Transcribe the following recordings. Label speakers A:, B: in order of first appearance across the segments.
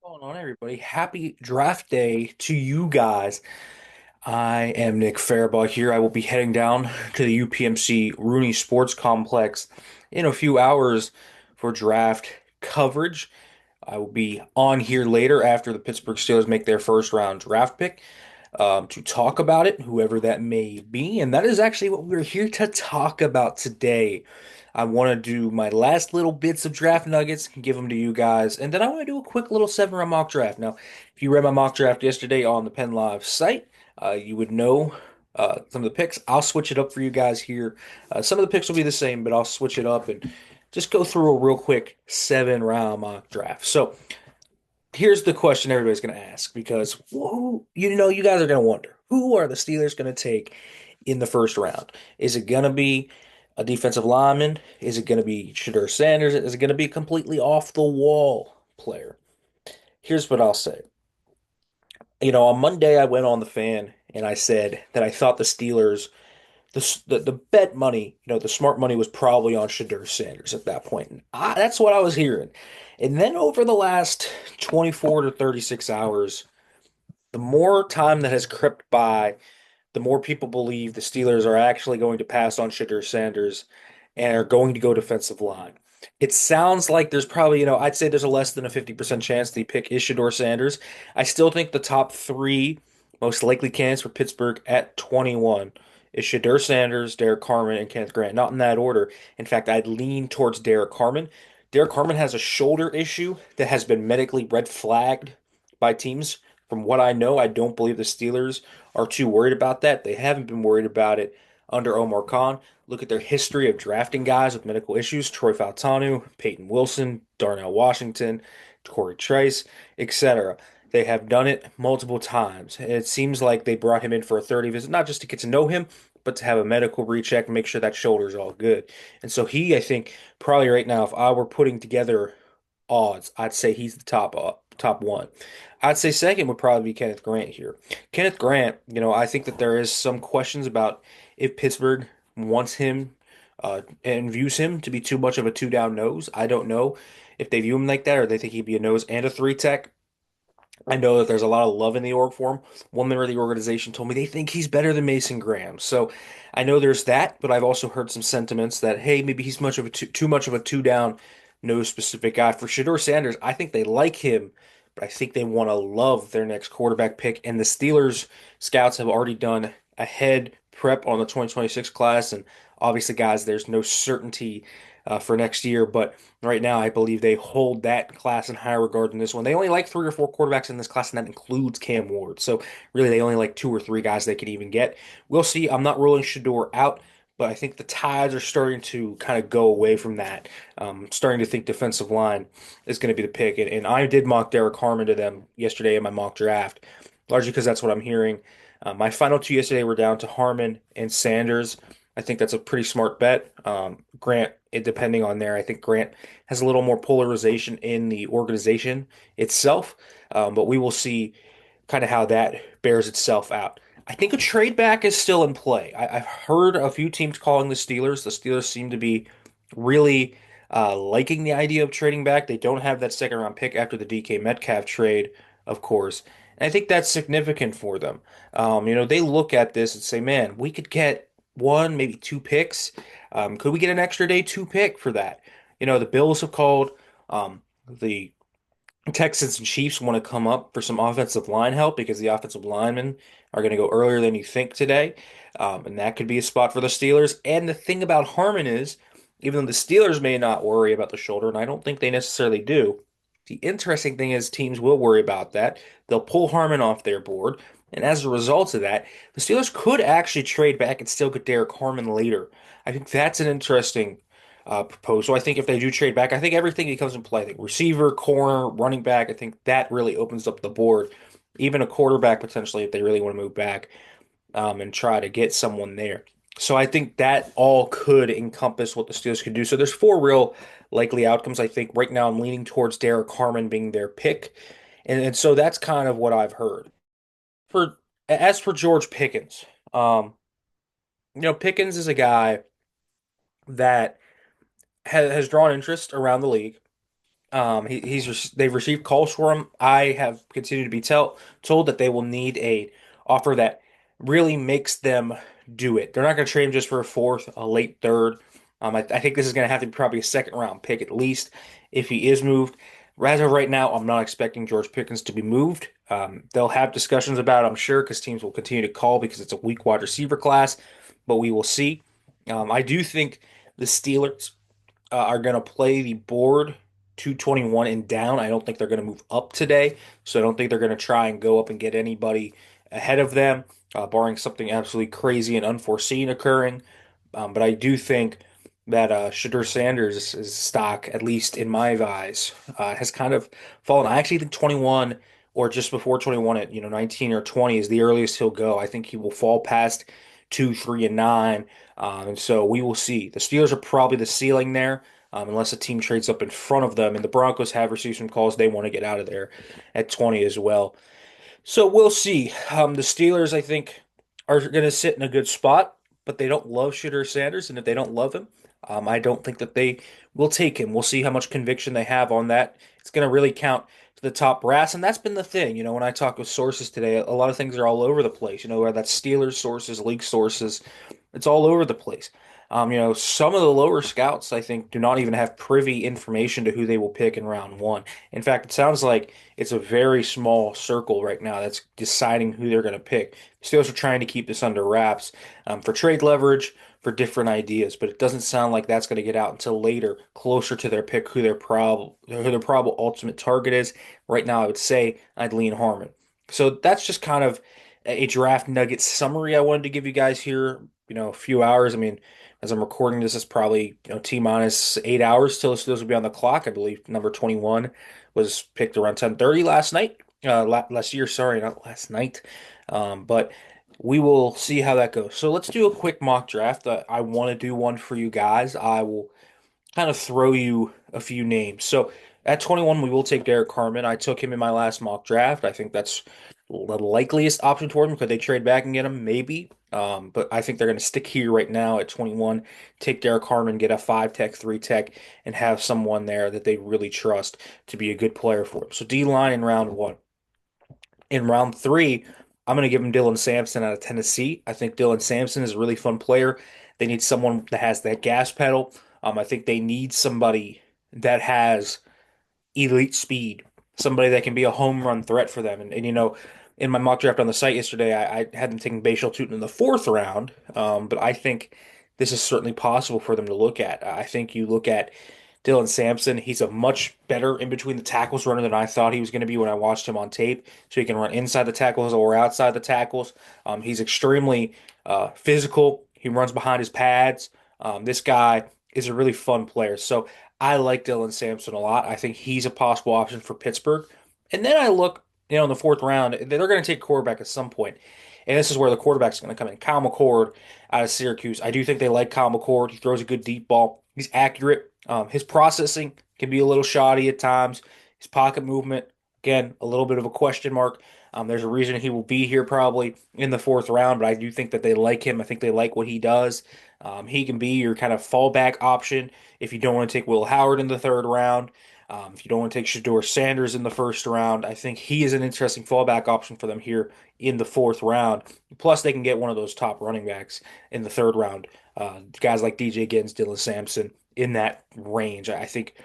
A: What's going on, everybody? Happy draft day to you guys. I am Nick Farabaugh here. I will be heading down to the UPMC Rooney Sports Complex in a few hours for draft coverage. I will be on here later after the Pittsburgh Steelers make their first round draft pick to talk about it, whoever that may be. And that is actually what we're here to talk about today. I want to do my last little bits of draft nuggets and give them to you guys. And then I want to do a quick little 7 round mock draft. Now, if you read my mock draft yesterday on the PennLive site, you would know some of the picks. I'll switch it up for you guys here. Some of the picks will be the same, but I'll switch it up and just go through a real quick 7 round mock draft. So, here's the question everybody's going to ask because you guys are going to wonder who are the Steelers going to take in the first round? Is it going to be a defensive lineman? Is it going to be Shedeur Sanders? Is it going to be a completely off the wall player? Here's what I'll say. On Monday I went on the fan and I said that I thought the Steelers the bet money, the smart money was probably on Shedeur Sanders at that point. And that's what I was hearing. And then over the last 24 to 36 hours, the more time that has crept by, the more people believe the Steelers are actually going to pass on Shedeur Sanders and are going to go defensive line. It sounds like there's probably, I'd say there's a less than a 50% chance the pick is Shedeur Sanders. I still think the top three most likely candidates for Pittsburgh at 21 is Shedeur Sanders, Derek Carmen, and Kenneth Grant. Not in that order. In fact, I'd lean towards Derek Carmen. Derek Carmen has a shoulder issue that has been medically red flagged by teams. From what I know, I don't believe the Steelers are too worried about that. They haven't been worried about it under Omar Khan. Look at their history of drafting guys with medical issues: Troy Fautanu, Peyton Wilson, Darnell Washington, Corey Trice, etc. They have done it multiple times. And it seems like they brought him in for a 30 visit, not just to get to know him, but to have a medical recheck and make sure that shoulder is all good. And so I think, probably right now, if I were putting together odds, I'd say he's the top one. I'd say second would probably be Kenneth Grant here. Kenneth Grant, I think that there is some questions about if Pittsburgh wants him and views him to be too much of a two down nose. I don't know if they view him like that or they think he'd be a nose and a three tech. I know that there's a lot of love in the org for him. One member of the organization told me they think he's better than Mason Graham. So I know there's that, but I've also heard some sentiments that, hey, maybe he's much of a too much of a two down, no specific guy. For Shedeur Sanders, I think they like him, but I think they want to love their next quarterback pick. And the Steelers scouts have already done a head prep on the 2026 class. And obviously, guys, there's no certainty for next year, but right now, I believe they hold that class in higher regard than this one. They only like 3 or 4 quarterbacks in this class, and that includes Cam Ward. So really, they only like 2 or 3 guys they could even get. We'll see. I'm not ruling Shador out, but I think the tides are starting to kind of go away from that. Starting to think defensive line is going to be the pick, and I did mock Derek Harmon to them yesterday in my mock draft, largely because that's what I'm hearing. My final two yesterday were down to Harmon and Sanders. I think that's a pretty smart bet. Grant, depending on there, I think Grant has a little more polarization in the organization itself, but we will see kind of how that bears itself out. I think a trade back is still in play. I've heard a few teams calling the Steelers. The Steelers seem to be really liking the idea of trading back. They don't have that second round pick after the DK Metcalf trade, of course. And I think that's significant for them. They look at this and say, man, we could get one, maybe 2 picks. Could we get an extra day 2 pick for that? The Bills have called. The Texans and Chiefs want to come up for some offensive line help because the offensive linemen are going to go earlier than you think today. And that could be a spot for the Steelers. And the thing about Harmon is, even though the Steelers may not worry about the shoulder, and I don't think they necessarily do, the interesting thing is teams will worry about that. They'll pull Harmon off their board. And as a result of that, the Steelers could actually trade back and still get Derek Harmon later. I think that's an interesting proposal. I think if they do trade back, I think everything becomes in play. I think receiver, corner, running back, I think that really opens up the board. Even a quarterback potentially if they really want to move back and try to get someone there. So I think that all could encompass what the Steelers could do. So there's 4 real likely outcomes. I think right now I'm leaning towards Derek Carmen being their pick. And so that's kind of what I've heard. For as for George Pickens, Pickens is a guy that has drawn interest around the league. They've received calls for him. I have continued to be told that they will need a offer that really makes them do it. They're not going to trade him just for a fourth, a late third. I think this is going to have to be probably a second round pick at least if he is moved. As of right now, I'm not expecting George Pickens to be moved. They'll have discussions about it, I'm sure, because teams will continue to call because it's a weak wide receiver class, but we will see. I do think the Steelers are going to play the board 221 and down. I don't think they're going to move up today, so I don't think they're going to try and go up and get anybody ahead of them, barring something absolutely crazy and unforeseen occurring. But I do think that Shedeur Sanders' stock, at least in my eyes, has kind of fallen. I actually think 21 or just before 21 at 19 or 20 is the earliest he'll go. I think he will fall past 2, 3, and 9. And so we will see. The Steelers are probably the ceiling there, unless a team trades up in front of them. And the Broncos have received some calls. They want to get out of there at 20 as well. So we'll see. The Steelers, I think, are going to sit in a good spot, but they don't love Shedeur Sanders. And if they don't love him, I don't think that they will take him. We'll see how much conviction they have on that. It's going to really count to the top brass. And that's been the thing. When I talk with sources today, a lot of things are all over the place. Whether that's Steelers sources, league sources, it's all over the place. Some of the lower scouts, I think, do not even have privy information to who they will pick in round one. In fact, it sounds like it's a very small circle right now that's deciding who they're going to pick. The Steelers are trying to keep this under wraps for trade leverage, for different ideas, but it doesn't sound like that's going to get out until later, closer to their pick, who their probable ultimate target is. Right now, I would say I'd lean Harmon. So that's just kind of a draft nugget summary I wanted to give you guys here. A few hours. I mean, as I'm recording this, it's probably T minus 8 hours till those will be on the clock. I believe number 21 was picked around 10:30 last night. Last year, sorry, not last night. But we will see how that goes. So let's do a quick mock draft. I want to do one for you guys. I will kind of throw you a few names. So at 21, we will take Derek Carmen. I took him in my last mock draft. I think that's the likeliest option for him. Could they trade back and get him? Maybe. But I think they're going to stick here right now at 21, take Derek Carmen, get a 5 tech, 3 tech, and have someone there that they really trust to be a good player for him. So D line in round one. In round three, I'm going to give him Dylan Sampson out of Tennessee. I think Dylan Sampson is a really fun player. They need someone that has that gas pedal. I think they need somebody that has elite speed, somebody that can be a home run threat for them. And in my mock draft on the site yesterday, I had them taking Bashal Tutin in the fourth round, but I think this is certainly possible for them to look at. I think you look at Dylan Sampson, he's a much better in between the tackles runner than I thought he was going to be when I watched him on tape. So he can run inside the tackles or outside the tackles. He's extremely physical. He runs behind his pads. This guy is a really fun player. So I like Dylan Sampson a lot. I think he's a possible option for Pittsburgh. And then I look, in the fourth round, they're going to take quarterback at some point. And this is where the quarterback's going to come in. Kyle McCord out of Syracuse. I do think they like Kyle McCord. He throws a good deep ball. He's accurate. His processing can be a little shoddy at times. His pocket movement, again, a little bit of a question mark. There's a reason he will be here probably in the fourth round, but I do think that they like him. I think they like what he does. He can be your kind of fallback option if you don't want to take Will Howard in the third round. If you don't want to take Shedeur Sanders in the first round, I think he is an interesting fallback option for them here in the fourth round. Plus, they can get one of those top running backs in the third round. Guys like DJ Giddens, Dylan Sampson in that range. I think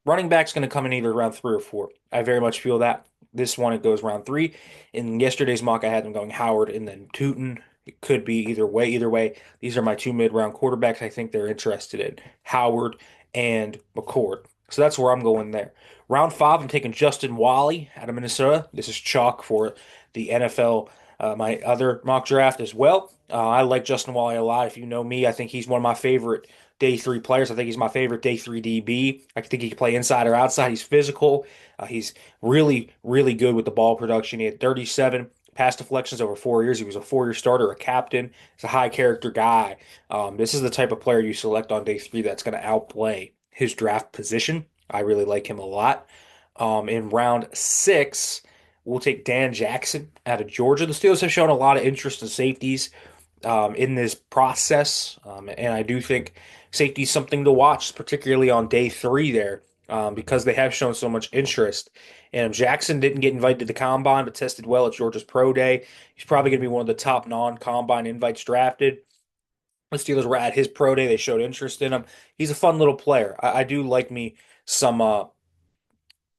A: running back's going to come in either round 3 or 4. I very much feel that. This one, it goes round 3. In yesterday's mock, I had them going Howard and then Tootin. It could be either way. Either way, these are my 2 mid-round quarterbacks I think they're interested in, Howard and McCord. So that's where I'm going there. Round 5, I'm taking Justin Wally out of Minnesota. This is chalk for the NFL, my other mock draft as well. I like Justin Wally a lot. If you know me, I think he's one of my favorite day 3 players. I think he's my favorite day 3 DB. I think he can play inside or outside. He's physical. He's really, really good with the ball production. He had 37 pass deflections over 4 years. He was a 4-year starter, a captain. He's a high character guy. This is the type of player you select on day 3 that's going to outplay his draft position. I really like him a lot. In round 6, we'll take Dan Jackson out of Georgia. The Steelers have shown a lot of interest in safeties in this process, and I do think safety is something to watch, particularly on day 3 there. because they have shown so much interest. And Jackson didn't get invited to the combine, but tested well at Georgia's Pro Day. He's probably going to be one of the top non-combine invites drafted. The Steelers were at his pro day. They showed interest in him. He's a fun little player. I do like me some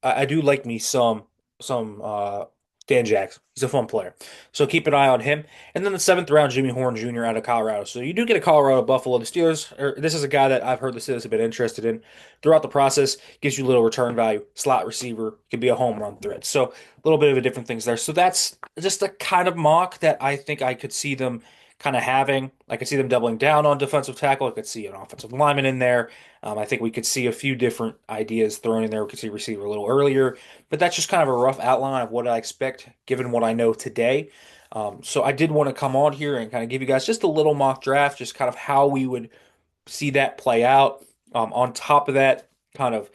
A: I do like me some Dan Jackson. He's a fun player. So keep an eye on him. And then the seventh round, Jimmy Horn Jr. out of Colorado. So you do get a Colorado Buffalo. The Steelers, this is a guy that I've heard the Steelers have been interested in throughout the process. Gives you a little return value. Slot receiver, could be a home run threat. So a little bit of a different things there. So that's just a kind of mock that I think I could see them kind of having. I could see them doubling down on defensive tackle. I could see an offensive lineman in there. I think we could see a few different ideas thrown in there. We could see receiver a little earlier, but that's just kind of a rough outline of what I expect given what I know today. So I did want to come on here and kind of give you guys just a little mock draft, just kind of how we would see that play out. On top of that, kind of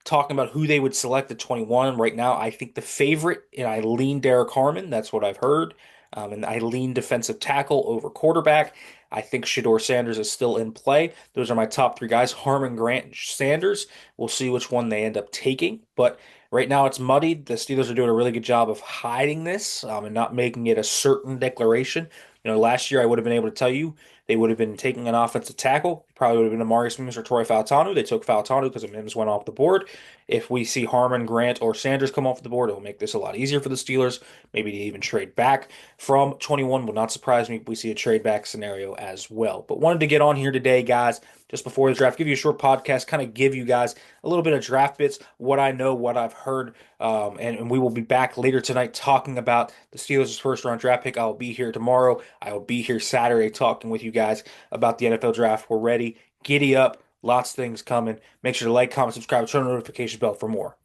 A: talking about who they would select at 21. Right now, I think the favorite, and I lean Derek Harmon. That's what I've heard. And I lean defensive tackle over quarterback. I think Shedeur Sanders is still in play. Those are my top three guys, Harmon, Grant, and Sanders. We'll see which one they end up taking. But right now it's muddied. The Steelers are doing a really good job of hiding this and not making it a certain declaration. Last year I would have been able to tell you they would have been taking an offensive tackle. Probably would have been Amarius Mims or Torrey Fautanu. They took Fautanu because Mims went off the board. If we see Harmon, Grant, or Sanders come off the board, it will make this a lot easier for the Steelers. Maybe to even trade back from 21 would not surprise me if we see a trade back scenario as well. But wanted to get on here today, guys, just before the draft, give you a short podcast, kind of give you guys a little bit of draft bits, what I know, what I've heard, and we will be back later tonight talking about the Steelers' first round draft pick. I will be here tomorrow. I will be here Saturday talking with you guys about the NFL draft. We're ready. Giddy up. Lots of things coming. Make sure to like, comment, subscribe, turn on the notification bell for more.